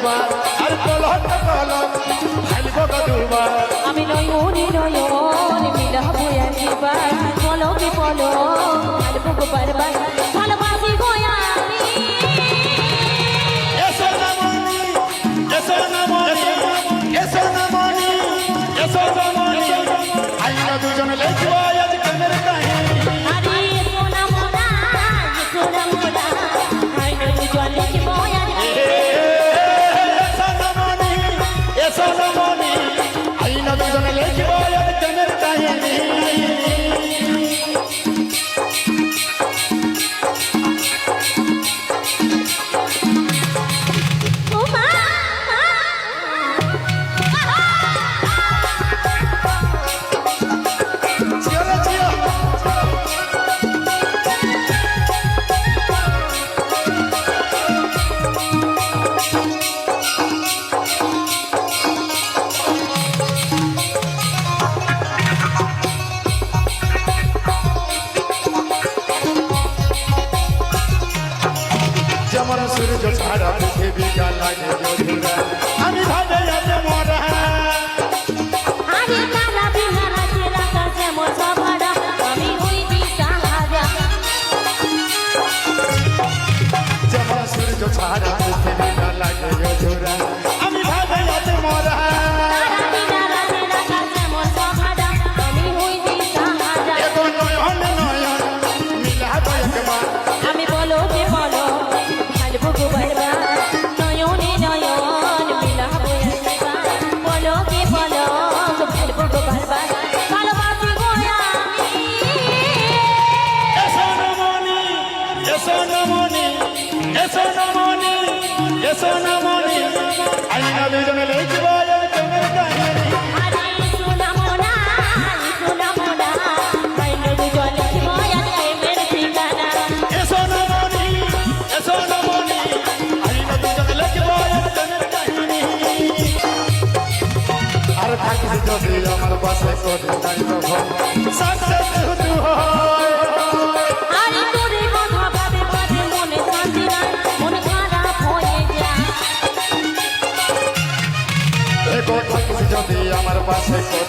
দুবার আর পলক পলক ভালব দুবার আমি নয়নে নয়ন মিলাবো একবার পলকে পলক ভালবো বারবার ভালোবাসি গো আমি এসো না মনি এসো না মনি এসো না মনি এসো না মনি আইনা দুজন লেখব আজ প্রেমের কাহিনী আরে এসো না মোরা আইনা দুজন লিখবো আজ এসো না মনি এসো না মনি আইনা দুজন লেখব আজ প্রেমের কাহিনী যেমন সূর্য ছাড়া পৃথিবী লাগে অধুরা আমি ভাবে আজ মরা আরে তারা বিহারা চেরা কাছে মজা ভাড়া আমি হই দিশাহারা যেমন সূর্য ছাড়া পৃথিবী লাগে অধুরা আমি ভাবে আজ মরা তারা বিহারা চেরা কাছে মজা ভাড়া আমি হই দিশাহারা এগো নয়ন নয়ন মিলাবো একবার আমি বলো যে বলো ভালবো গো বারবার নয়নে নয়ন মিলাবো একবার বলো যে বলো ভালবো গো বারবার ভালোবাসি গো আমি এসো না মনি এসো না মনি এসো না মনি এসো না মনি আইনা দুজন লেখব আজ প্রেমের কাহিনী আরে সোনা মোনা আইনা দুজন লিখবো আজ প্রেমের ঠিকানা এসো না মনি এসো না মনি আইনা দুজন লেখব আজ প্রেমের কাহিনী আর থাকিস যদি আমার পাশে করে দাঁড়িয়ে সাকসেস শুধু হয় আরে তোরে কথা ভাবে ভাবে মনে শান্তি নাই মন খারাপ হয়ে যায় এগো থাকিস যদি আমার পাশে করে